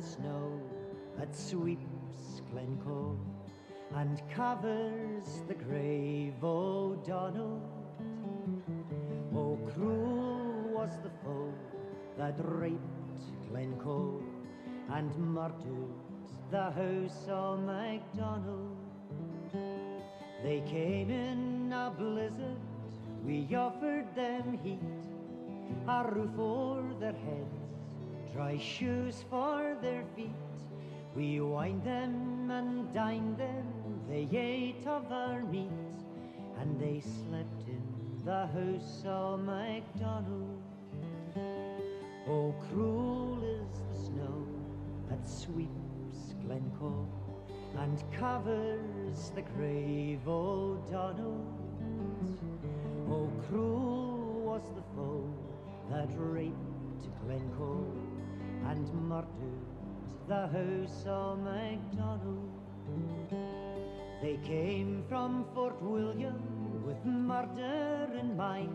snow that sweeps Glencoe and covers the grave O'Donnell. Oh, cruel was the foe that raped Glencoe and murdered the house of MacDonald. They came in a blizzard, we offered them heat, a roof o'er their heads, dry shoes for their feet. We wined them and dined them, they ate of our meat, and they slept in the house of MacDonald. Oh, cruel is the snow that sweeps Glencoe and covers the grave O'Donnell. Oh, cruel was the foe that raped Glencoe and murdered the house of MacDonald. They came from Fort William with murder in mind.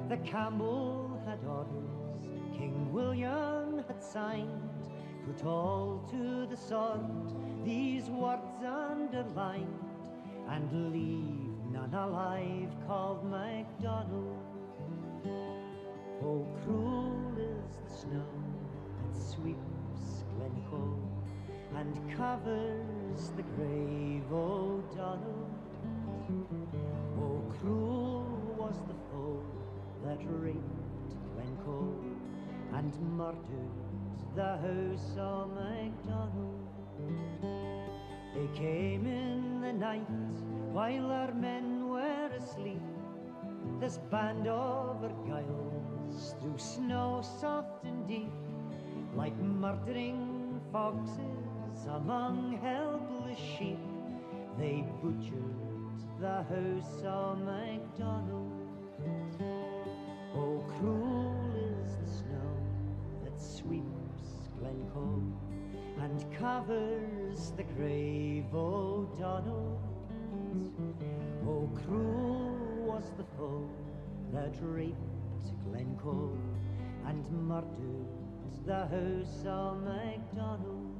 The Campbell had orders King William had signed. Put all to the sword, these words underlined, and leave none alive called MacDonald. Oh, cruel is the snow that sweeps Glencoe and covers the grave O'Donnell. Oh, cruel was the foe that raped Glencoe and murdered the house of MacDonald. They came in the night while our men were asleep. This band of Argyles through snow soft and deep, like murdering foxes among helpless sheep, they butchered the house of MacDonald. Oh, cruel is the snow that sweeps Glencoe and covers the grave O'Donnell. Oh, cruel was the foe that raped Glencoe and murdered the house of MacDonald.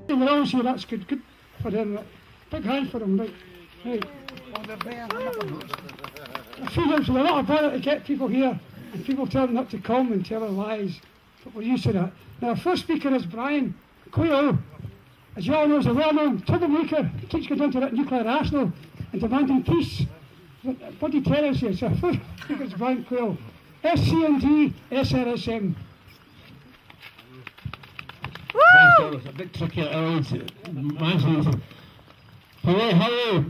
Well, see, that's good for them. Big hand for them, right? Right. I feel there's a lot of bother to get people here, and people tell them not to come and tell them lies, but we're used to that. Now, our first speaker is Brian Quayle. As you all know, is a well-known troublemaker. He keeps going down to that nuclear arsenal and demanding peace. What do you tell us here? So, our first speaker is Brian Quayle, SCND, SRSM. It's a bit tricky at times. Hello.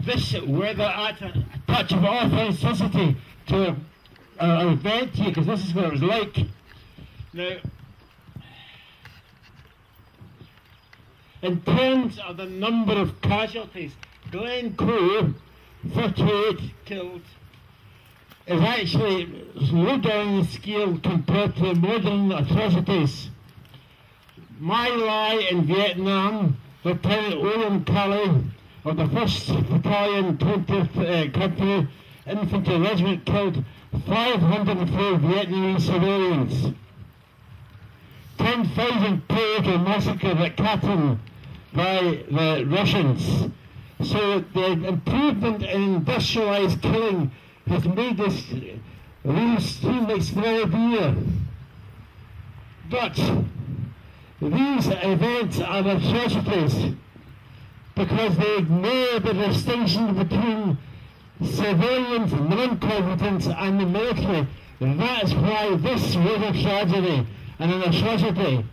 This weather adds a touch of authenticity to our event here, because this is what it was like. Now, in terms of the number of casualties, Glencoe, 38 killed, is actually low down the scale compared to modern atrocities. My lie in Vietnam, Lieutenant William Kelly of the 1st Battalion, 20th Company Infantry Regiment, killed 504 Vietnamese civilians. 10,000 killed were massacred at Katyn by the Russians. So the improvement in industrialized killing has made this really seem like small beer. But these events are atrocities because they ignore the distinction between civilians, non-combatants and the military. That's why this was a tragedy and an atrocity,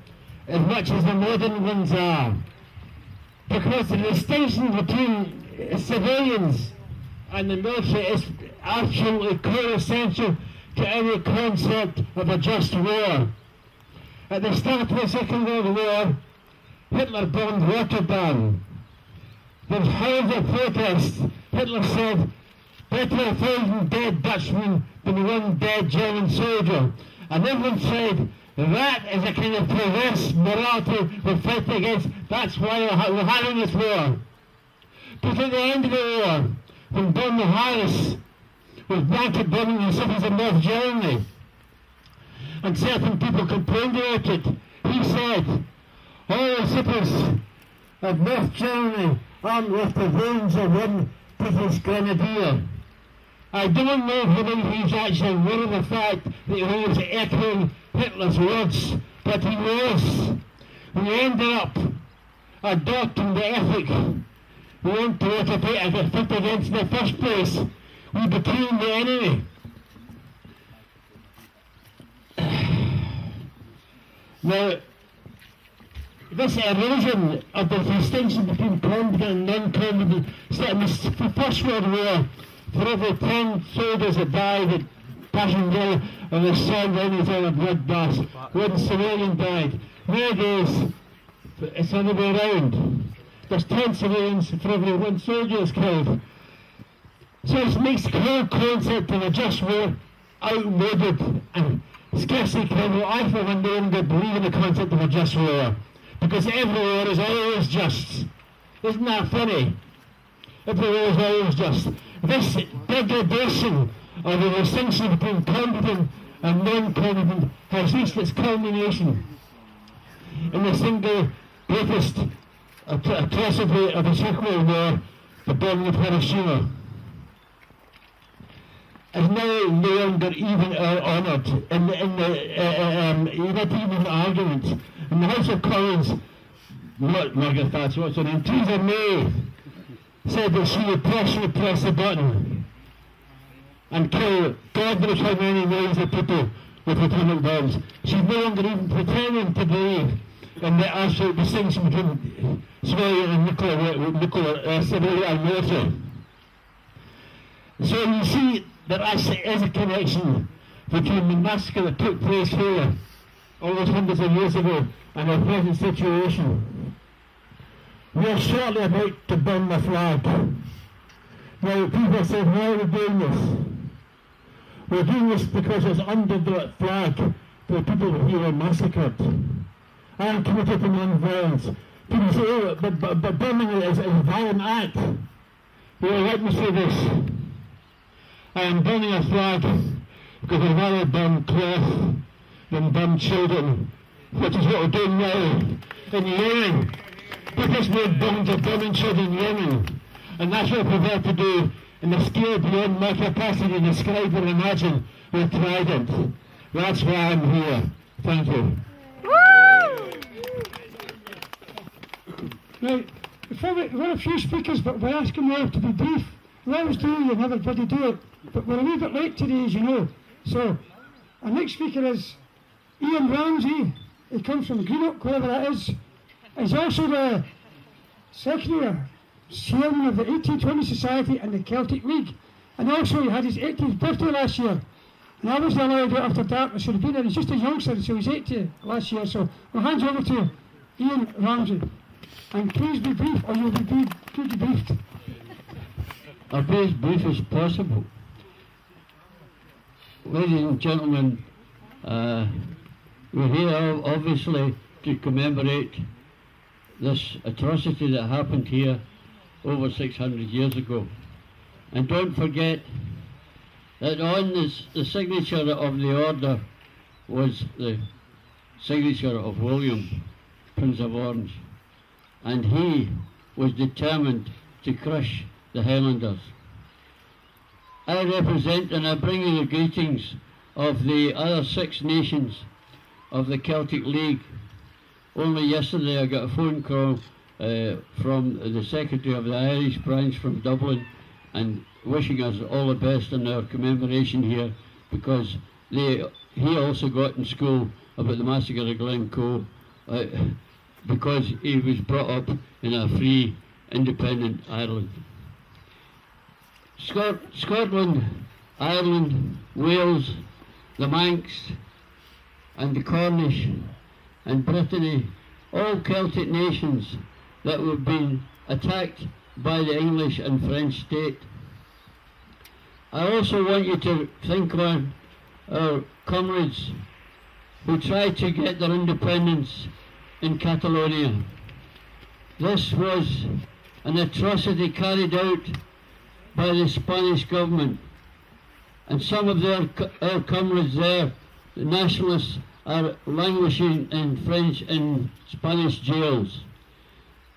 as much as the modern ones are. Because the distinction between civilians and the military is absolutely core essential to any concept of a just war. At the start of the Second World War, Hitler bombed Rotterdam. There was hundreds of protests. Hitler said, better 1,000 dead Dutchmen than one dead German soldier. And everyone said, that is a kind of perverse morality we're fighting against. That's why we're having this war. But at the end of the war, when Donald Harris was blanket bombing the cities of North Germany, and certain people complained about it. He said, all the cities of North Germany aren't worth the wounds of one British grenadier. I don't know whether he's actually aware of the fact that he was echoing Hitler's words, but he was. We ended up adopting the ethic we want to fight against in the first place. We became the enemy. Now, this erosion of the distinction between competent and non-competent started in the First World War. For every 10 soldiers that died at Passchendaele and the Somme any other bloodbath, one civilian died. Nowadays, it's the other way around. There's 10 civilians for every 1 soldier is killed. So it makes the whole concept of a just war outmoded and scarcely credible. I for one no longer believe in the concept of a just war, because every war is always just. Isn't that funny? Every war is always just. This degradation of the distinction between competent and non-competent has reached its culmination in the single greatest atrocity of the Second World War, the bombing of Hiroshima. Is now no longer even honoured in the not even argument. In the House of Commons, not Margaret Thatcher, what's her name, Theresa May, said that she would personally press the button and kill God knows how many millions of people with atomic bombs. She's no longer even pretending to believe in the absolute distinction between civilian and nuclear civilian and military. So you see, there is a connection between the massacre that took place here almost hundreds of years ago and our present situation. We are shortly about to burn the flag. Now people say, why are we doing this? We're doing this because it's under the flag the people here were massacred. I am committed to non-violence. People say, oh, but burning it is a violent act. Well, let me say this. I am burning a flag because I'd rather burn cloth than burn children, which is what we're doing now in Yemen. British-made bombs are burning children in Yemen, and that's what we're prepared to do in a scale beyond my capacity to describe or imagine with Trident. That's why I'm here. Thank you. Right, before we're a few speakers, but we're asking you all to be brief. We always do, you never bloody do it. But we're a wee bit late today, as you know. So, our next speaker is Ian Ramsey. He comes from Greenock, wherever that is. He's also the secretary, chairman of the 1820 Society and the Celtic League. And also he had his 80th birthday last year. And I was allowed out after darkness, so he'd been there. He's just a youngster, so he's 80 last year. So we'll hand you over to Ian Ramsey. And please be brief, or you'll be briefed. I'll be as brief as possible. Ladies and gentlemen, we're here obviously to commemorate this atrocity that happened here over 600 years ago. And don't forget that on the signature of the order was the signature of William, Prince of Orange. And he was determined to crush the Highlanders. I represent and I bring you the greetings of the other 6 nations of the Celtic League. Only yesterday I got a phone call from the Secretary of the Irish branch from Dublin and wishing us all the best in our commemoration here, because he also got in school about the massacre of Glencoe because he was brought up in a free, independent Ireland. Scotland, Ireland, Wales, the Manx and the Cornish and Brittany, all Celtic nations that were being attacked by the English and French state. I also want you to think on our comrades who tried to get their independence in Catalonia. This was an atrocity carried out by the Spanish government, and some of our comrades there the nationalists are languishing in French and Spanish jails.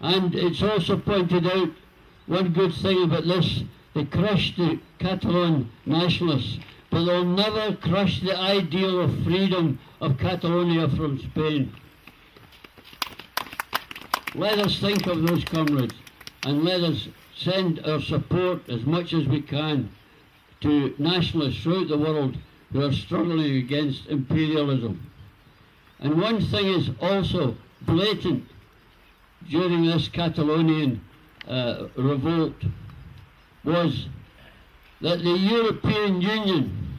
And it's also pointed out one good thing about this: they crushed the Catalan nationalists, but they'll never crush the ideal of freedom of Catalonia from Spain. Let us think of those comrades, and let us send our support as much as we can to nationalists throughout the world who are struggling against imperialism. And one thing is also blatant during this Catalonian revolt was that the European Union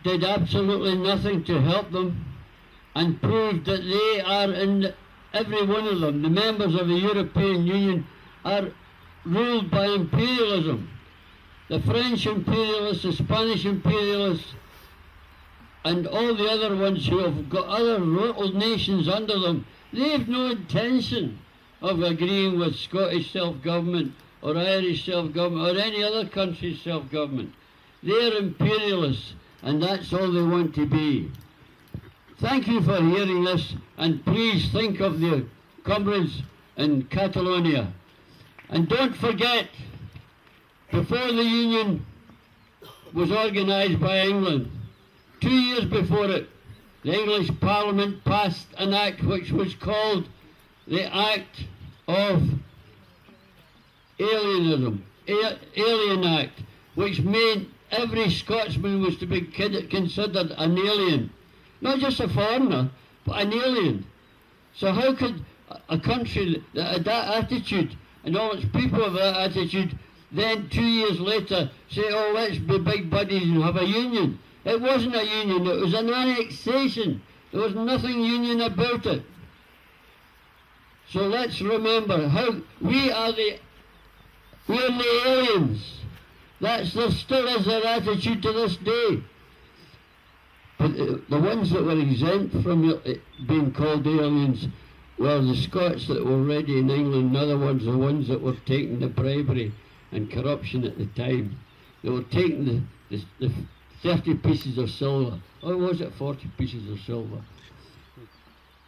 did absolutely nothing to help them, and proved that they are every one of them, the members of the European Union, are ruled by imperialism. The French imperialists, the Spanish imperialists, and all the other ones who have got other little nations under them, they have no intention of agreeing with Scottish self-government or Irish self-government or any other country's self-government. They are imperialists, and that's all they want to be. Thank you for hearing this, and please think of the comrades in Catalonia. And don't forget, before the Union was organised by England, 2 years before it, the English Parliament passed an act which was called the Act of Alienism, Alien Act, which made every Scotsman was to be considered an alien. Not just a foreigner, but an alien. So how could a country that had that attitude, and all its people have that attitude, then 2 years later say, oh, let's be big buddies and have a union? It wasn't a union, it was an annexation. There was nothing union about it. So let's remember how we are the aliens. There still is their attitude to this day. But the ones that were exempt from being called aliens were the Scots that were already in England. In other words, the ones that were taking the bribery and corruption at the time. They were taking the 30 pieces of silver. Or was it 40 pieces of silver?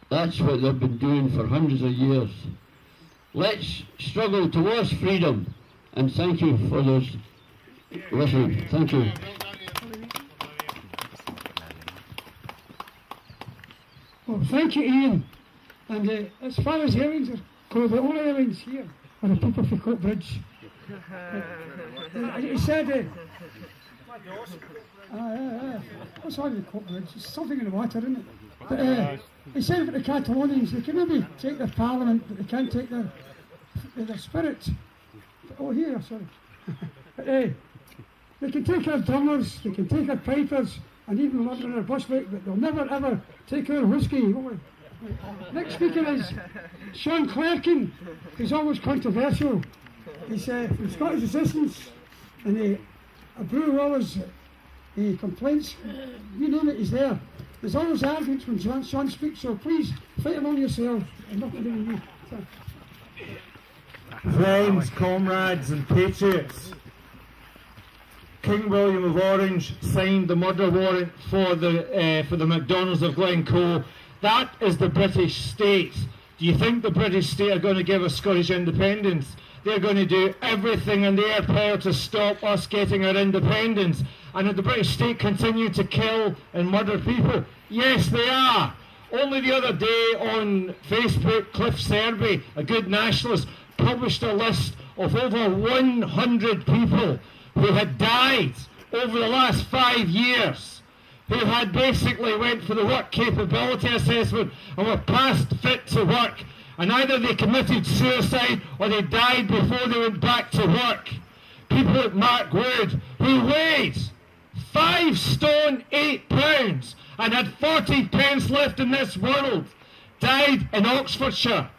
That's what they've been doing for hundreds of years. Let's struggle towards freedom. And thank you for those listening. Thank you. Well, thank you, Ian. And as far as aliens go, the only aliens here are the people from Coatbridge. He said, what's wrong with Coatbridge? There's something in the water, isn't it? But he said about the Catalonians, they can maybe take their parliament, but they can't take their spirit. Oh, here, sorry. But, they can take our drummers, they can take our pipers, and even London or Bushwick, but they'll never ever take our whiskey. Next speaker is Sean Clerkin. He's always controversial. He's from Scottish Resistance, and a brew always complaints. You name it, he's there. There's always arguments when Sean speaks, so please fight among yourselves and nothing to do with me. Friends, comrades and patriots, King William of Orange signed the murder warrant for the MacDonalds of Glencoe. That is the British state. Do you think the British state are going to give us Scottish independence? They're going to do everything in their power to stop us getting our independence. And if the British state continue to kill and murder people, yes they are. Only the other day on Facebook, Cliff Serby, a good nationalist, published a list of over 100 people who had died over the last 5 years, who had basically went for the work capability assessment and were past fit to work. And either they committed suicide or they died before they went back to work. People like Mark Wood, who weighed 5 stone 8 pounds and had 40 pence left in this world, died in Oxfordshire.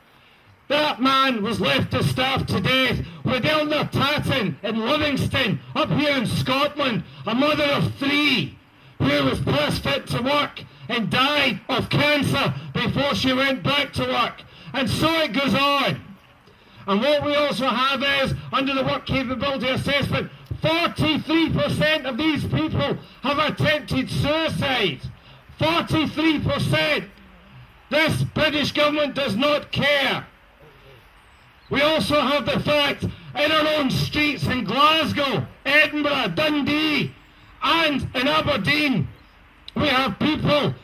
That man was left to starve to death with Eleanor Tatton in Livingston, up here in Scotland, a mother of 3, who was past fit to work and died of cancer before she went back to work. And so it goes on. And what we also have is, under the work capability assessment, 43% of these people have attempted suicide. 43%. This British government does not care. We also have the fact in our own streets in Glasgow, Edinburgh, Dundee and in Aberdeen, we have people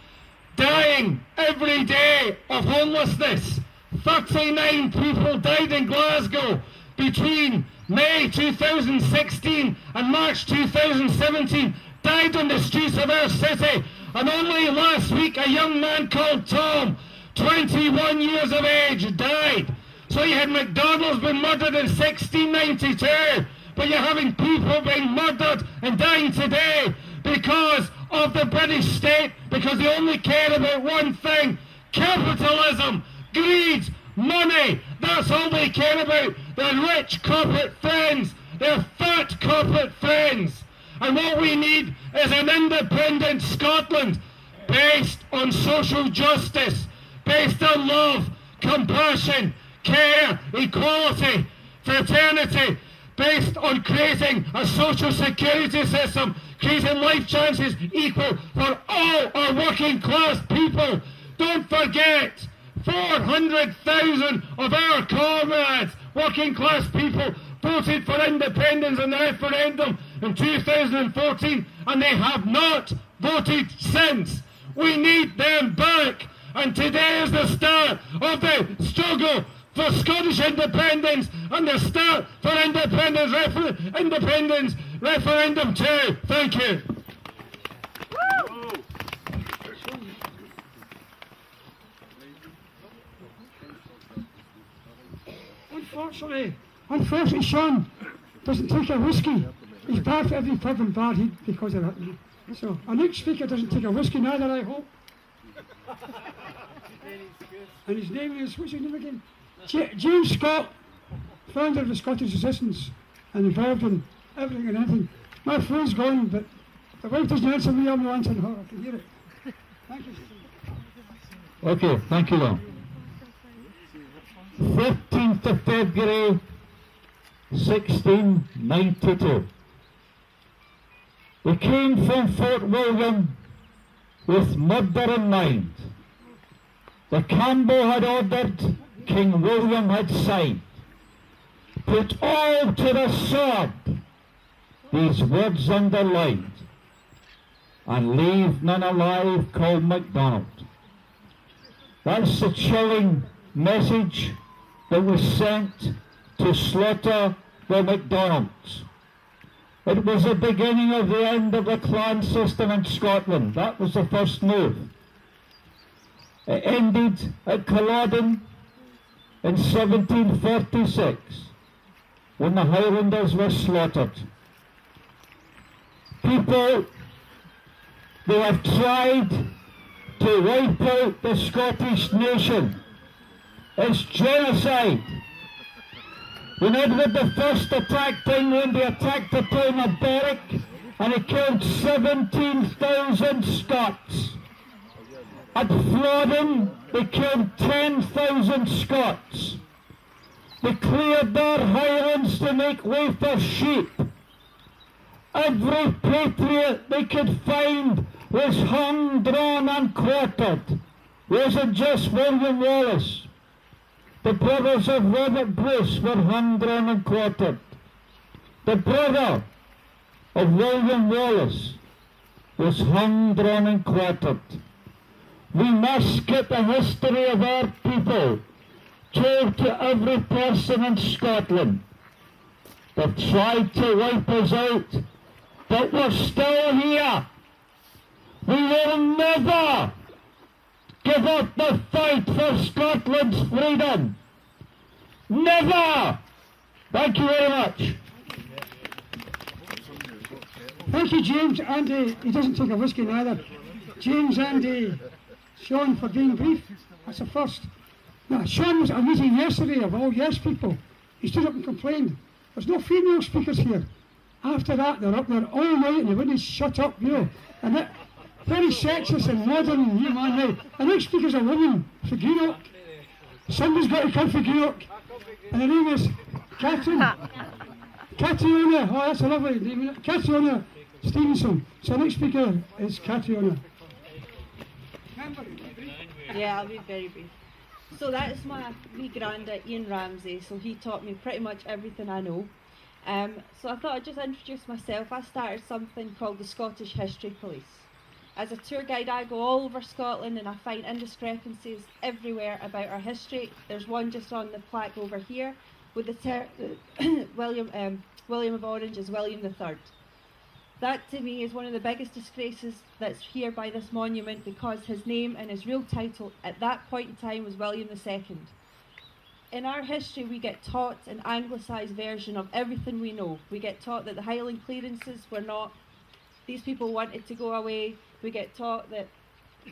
dying every day of homelessness. 39 people died in Glasgow between May 2016 and March 2017, died on the streets of our city. And only last week a young man called Tom, 21 years of age, died. So you had McDonald's been murdered in 1692, but you're having people being murdered and dying today because of the British state, because they only care about one thing: capitalism, greed, money. That's all they care about. Their rich corporate friends, their fat corporate friends. And what we need is an independent Scotland based on social justice, based on love, compassion, care, equality, fraternity, based on creating a social security system, creating life chances equal for all our working class people. Don't forget, 400,000 of our comrades, working class people, voted for independence in the referendum in 2014, and they have not voted since. We need them back, and today is the start of the struggle for Scottish independence and the start for independence referendum 2. Thank you. Unfortunately, Sean doesn't take a whiskey. He's bad for every pub and bar because of that. So, our next speaker doesn't take a whiskey neither, I hope. And his name is, what's his name again? James Scott, founder of the Scottish Resistance and involved in everything and anything. My phone's gone, but the wife doesn't answer me, I'm not answering her. I can hear it. Thank you. Okay, thank you, Lon. 15th of February 1692. We came from Fort William with murder in mind. The Campbell had ordered, King William had signed. Put all to the sword, these words underlined, and leave none alive called MacDonald. That's the chilling message that was sent to slaughter the MacDonalds. It was the beginning of the end of the clan system in Scotland. That was the first move. It ended at Culloden in 1746 when the Highlanders were slaughtered. People, they have tried to wipe out the Scottish nation. It's genocide. When Edward I attacked England, he attacked the town of Berwick and he killed 17,000 Scots. At Flodden, they killed 10,000 Scots. They cleared their highlands to make way for sheep. Every patriot they could find was hung, drawn and quartered. It wasn't just William Wallace. The brothers of Robert Bruce were hung, drawn and quartered. The brother of William Wallace was hung, drawn and quartered. We must get the history of our people told to every person in Scotland. They've tried to wipe us out, but we're still here. We will never give up the fight for Scotland's freedom. Never! Thank you very much. Thank you, James. And he doesn't take a whiskey neither. James and Sean for being brief. That's a first. Now, Sean was at a meeting yesterday of all yes people. He stood up and complained. There's no female speakers here. After that, they're up there all night and they wouldn't shut up, you know. And that, very sexist and modern and human now. The next speaker's a woman, for Greenock. Somebody's got to come for Greenock. And her name is Catriona. Oh, that's a lovely name. Catriona Stevenson. So the next speaker is Catriona. Yeah, I'll be very brief. So that is my wee granda, Ian Ramsey. So he taught me pretty much everything I know. So I thought I'd just introduce myself. I started something called the Scottish History Police. As a tour guide, I go all over Scotland and I find indiscrepancies everywhere about our history. There's one just on the plaque over here with the William of Orange as William III. That to me is one of the biggest disgraces that's here by this monument, because his name and his real title at that point in time was William II. In our history, we get taught an anglicised version of everything we know. We get taught that the Highland clearances were not, these people wanted to go away. We get taught that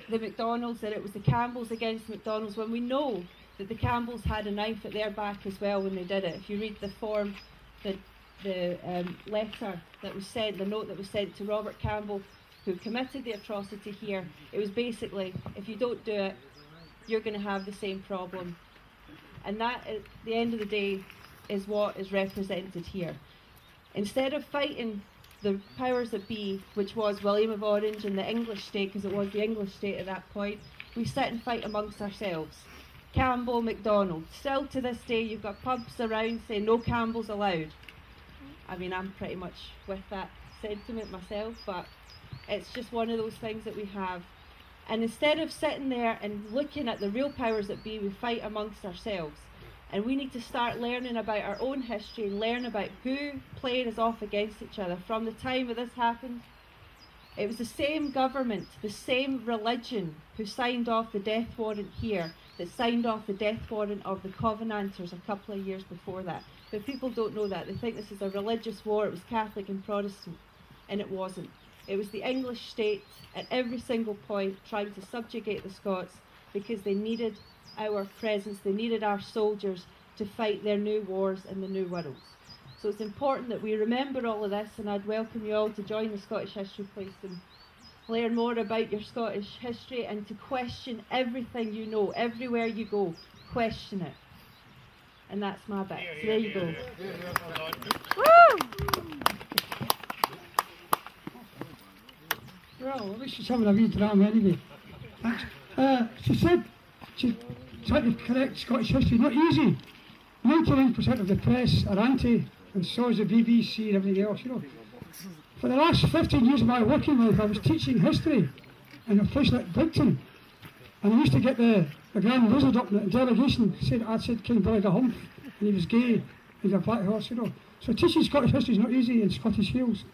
the MacDonalds, that it was the Campbells against MacDonalds, when we know that the Campbells had a knife at their back as well when they did it. If you read the form, the letter that was sent, the note that was sent to Robert Campbell, who committed the atrocity here, it was basically, if you don't do it, you're going to have the same problem. And that, at the end of the day, is what is represented here. Instead of fighting the powers that be, which was William of Orange and the English state, because it was the English state at that point, we sit and fight amongst ourselves. Campbell, MacDonald. Still to this day, you've got pubs around saying no Campbells allowed. I mean, I'm pretty much with that sentiment myself, but it's just one of those things that we have. And instead of sitting there and looking at the real powers that be, we fight amongst ourselves. And we need to start learning about our own history and learn about who played us off against each other. From the time that this happened, it was the same government, the same religion who signed off the death warrant here that signed off the death warrant of the Covenanters a couple of years before that. But people don't know that. They think this is a religious war. It was Catholic and Protestant, and it wasn't. It was the English state at every single point trying to subjugate the Scots, because they needed our presence, they needed our soldiers to fight their new wars in the new world. So it's important that we remember all of this, and I'd welcome you all to join the Scottish History Police and learn more about your Scottish history, and to question everything you know. Everywhere you go, question it. And that's my bit. So there you go. Well, at least she's having a wee drama anyway. She said she tried to correct Scottish history. Not easy. 99% of the press are anti, and so is the BBC and everything else, you know. For the last 15 years of my working life, I was teaching history in a place like Brighton. And I used to get the Grand Wizard up in the delegation, I said King Billy the Hump, and he was gay, he's a black horse, you know. So teaching Scottish history is not easy in Scottish schools.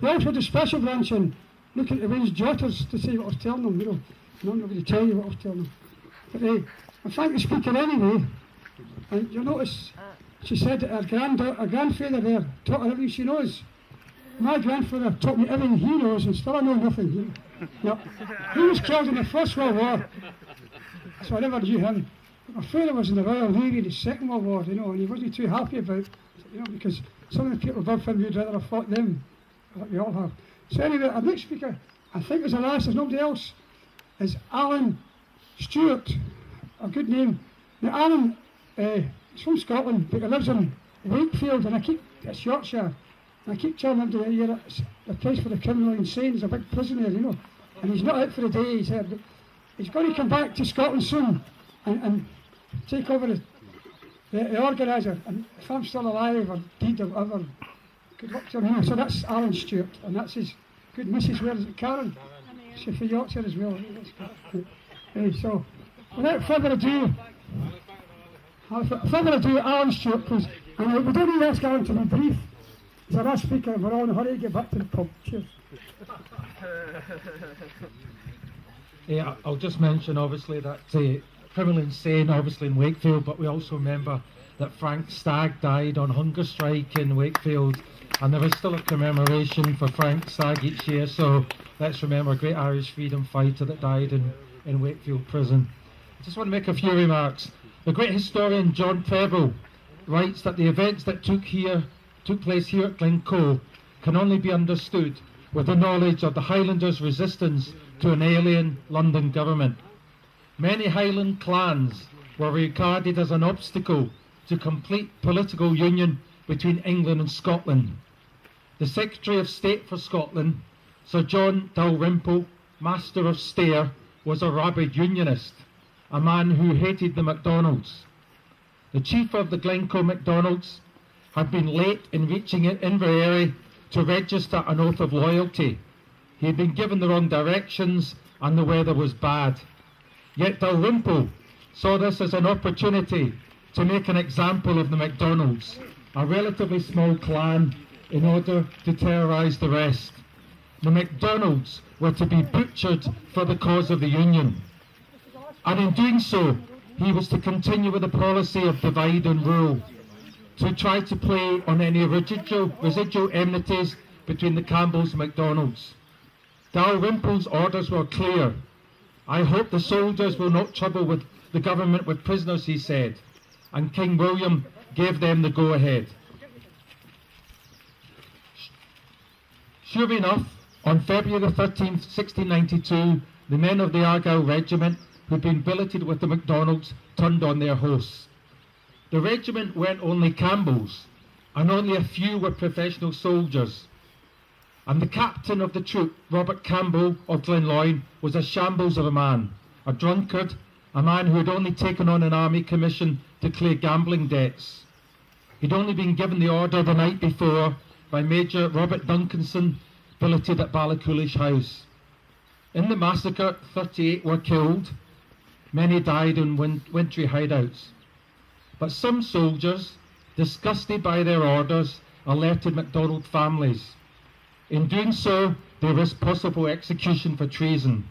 They also had a special branch and look at the Wayne's Jotters to say what I was telling them, you know. I'm not going to tell you what I was telling them. But I thank the speaker anyway. And you'll notice she said that her grandfather there taught her everything she knows. My grandfather taught me everything he knows, and still I know nothing. You know. He was killed in the First World War, so I never knew him. But my father was in the Royal Navy in the Second World War, you know, and he wasn't too happy about it, you know, because some of the people above him would rather have fought them, like we all have. So anyway, our next speaker, I think is the last, there's nobody else, is Alan Stewart, a good name. Now Alan, he's from Scotland, but he lives in Wakefield, and it's Yorkshire. And I keep telling him to it's a place for the criminally insane. There's a big prison there, you know. And he's not out for the day, he said. But he's going to come back to Scotland soon and take over the organiser. And if I'm still alive or dead or whatever, good luck to him. You know. So that's Alan Stewart, and that's his good missus. Where is it? Karen? She's from Yorkshire as well. So, without further ado, Alan Stewart, please. And we don't need to ask Alan to be brief. He's our last speaker, and we're all in a hurry to get back to the pub. Cheers. Yeah, I'll just mention obviously that criminal insane obviously in Wakefield, but we also remember that Frank Stagg died on hunger strike in Wakefield, and there is still a commemoration for Frank Stagg each year, so let's remember a great Irish freedom fighter that died in Wakefield prison. I just want to make a few remarks. The great historian John Preble writes that the events that took place here at Glencoe can only be understood with the knowledge of the Highlanders' resistance to an alien London government. Many Highland clans were regarded as an obstacle to complete political union between England and Scotland. The Secretary of State for Scotland, Sir John Dalrymple, Master of Stair, was a rabid unionist, a man who hated the MacDonalds. The chief of the Glencoe MacDonalds had been late in reaching Inverary to register an oath of loyalty. He had been given the wrong directions and the weather was bad. Yet Dalrymple saw this as an opportunity to make an example of the MacDonalds, a relatively small clan, in order to terrorise the rest. The MacDonalds were to be butchered for the cause of the Union. And in doing so, he was to continue with the policy of divide and rule, to try to play on any residual enmities between the Campbells and MacDonalds. Dalrymple's orders were clear. I hope the soldiers will not trouble with the government with prisoners, he said, and King William gave them the go-ahead. Sure enough, on February the 13th, 1692, the men of the Argyll Regiment, who'd been billeted with the MacDonalds, turned on their hosts. The regiment weren't only Campbells, and only a few were professional soldiers. And the captain of the troop, Robert Campbell of Glenloyne, was a shambles of a man, a drunkard, a man who had only taken on an army commission to clear gambling debts. He'd only been given the order the night before by Major Robert Duncanson, billeted at Ballacoolish House. In the massacre, 38 were killed. Many died in wintry hideouts. But some soldiers, disgusted by their orders, alerted MacDonald families. In doing so, they risked possible execution for treason.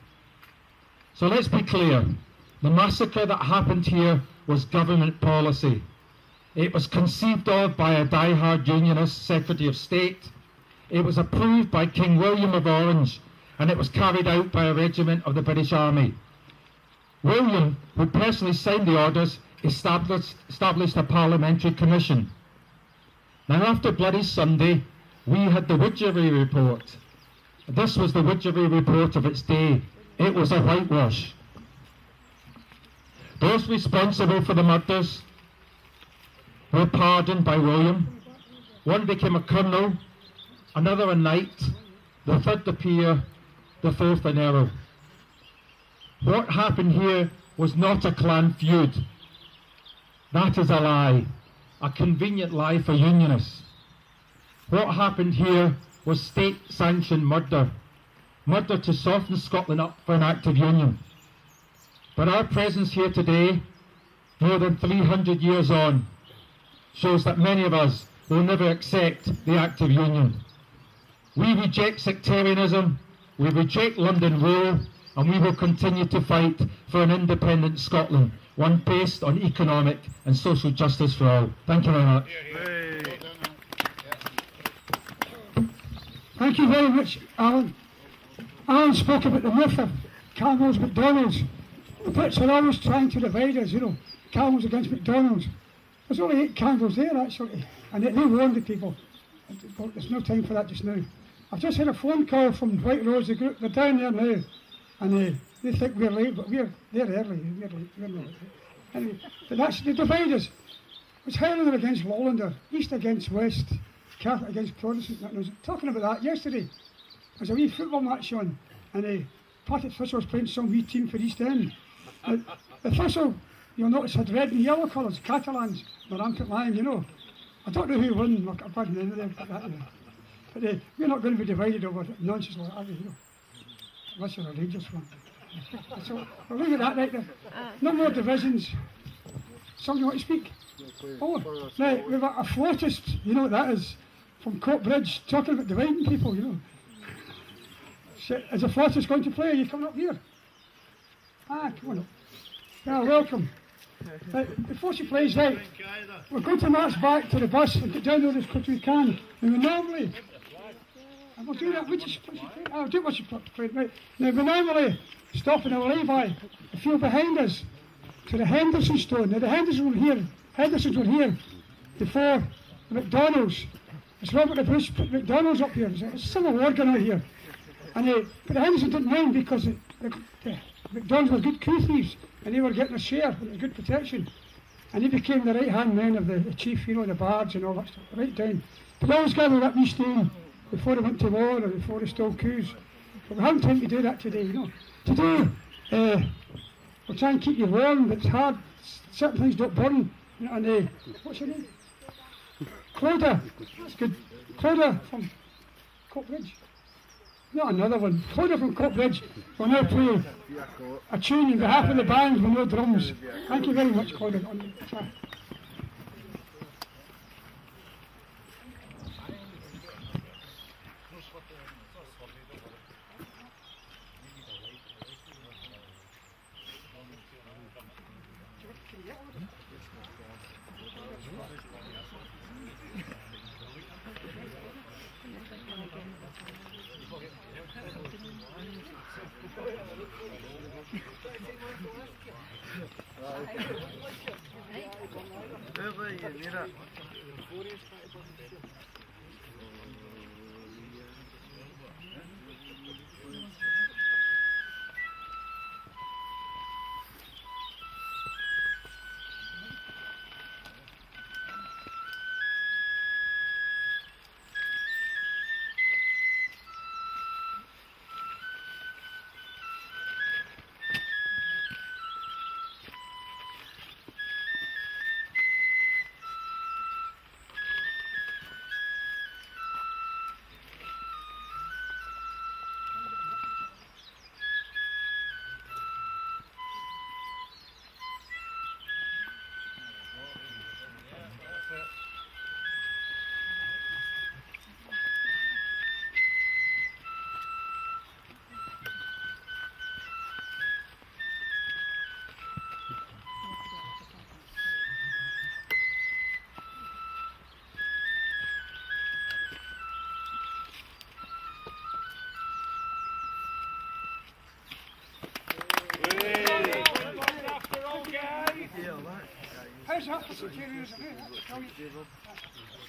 So let's be clear. The massacre that happened here was government policy. It was conceived of by a die-hard Unionist Secretary of State. It was approved by King William of Orange, and it was carried out by a regiment of the British Army. William, who personally signed the orders, established a parliamentary commission. Now, after Bloody Sunday, we had the Widgery Report. This was the Widgery Report of its day. It was a whitewash. Those responsible for the murders were pardoned by William. One became a colonel, another a knight, the third a peer, the fourth an earl. What happened here was not a clan feud. That is a lie, a convenient lie for Unionists. What happened here was state-sanctioned murder, murder to soften Scotland up for an act of union. But our presence here today, more than 300 years on, shows that many of us will never accept the act of union. We reject sectarianism, we reject London rule, and we will continue to fight for an independent Scotland, one based on economic and social justice for all. Thank you very much. Thank you very much, Alan. Alan spoke about the myth of Campbell's, MacDonalds. The Brits are always trying to divide us, you know, Campbell's against MacDonalds. There's only 8 Campbells there, actually, and they warned the people. But there's no time for that just now. I've just had a phone call from White Rose, the group. They're down there now, and they think we're late, but they're early. We're late. We're not late. Anyway, but that's the divide us. It's Highlander against Lowlander, East against West, Catholic against Protestant. I was talking about that yesterday. There's a wee football match on, and Patrick Thistle was playing some wee team for East End. The Thistle, you'll notice, had red and yellow colours, Catalans, the rampant lion, you know. I don't know who won, I've got a name of them, but we're not going to be divided over nonsense like that, you know. Unless you're a Rangers fan. So we'll leave it at that right there. No more divisions. Somebody want to speak? Oh, now we've got a flautist, you know what that is, from Court Bridge, talking about dividing people, you know. So, is a flautist going to play? Are you coming up here? Ah, come on up. Yeah, welcome. Before she plays, right, we're going to march back to the bus and get down there as quick as we can. And we normally, and we'll do that, I'll do what you played, right. Now we normally stop in our lay-by, a few behind us, to the Henderson stone. Now the Hendersons were here before the MacDonalds. It's Robert the Bruce put MacDonalds up here. It's a civil war going on here. And but the Hendersons didn't mind because the MacDonalds were good coup thieves and they were getting a share with good protection. And he became the right-hand man of the chief, you know, the bards and all that stuff, right down. But they always gathered up East End before they went to war or before they stole coups. But we haven't time to do that today, you know. Today, we'll try and keep you warm, but it's hard. Certain things don't burn. And what's your name? Clodagh. That's good. Clodagh from Coatbridge. Not another one. Clodagh from Coatbridge will now play a tune on behalf of the band with no drums. Thank you very much, Clodagh. How's that for security? That's brilliant.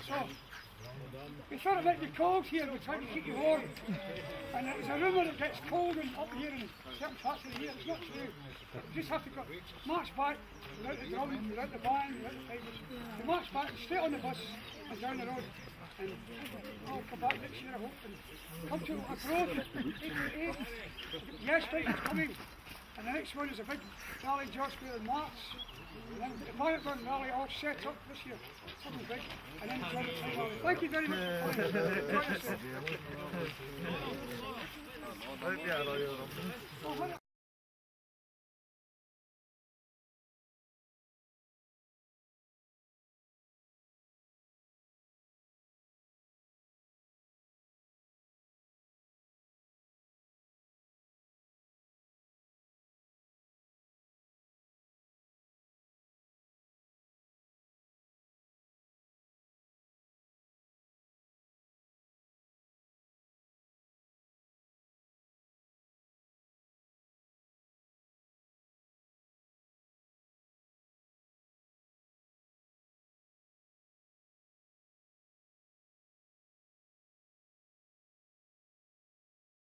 So, we sort of like the cold here, we try to keep you warm. And there's a rumour it gets cold up here in certain parts of the year. It's not true. You just have to go march back without the drum, without the band, without the fighters. You march back, straight on the bus and down the road. And I'll come back next year, I hope, and come to a road. Yes, fighters coming. And the next one is a big rally, George Square in March. And then the Bannockburn rally all set up this year. Something big. And then John rally. Thank you very much for coming.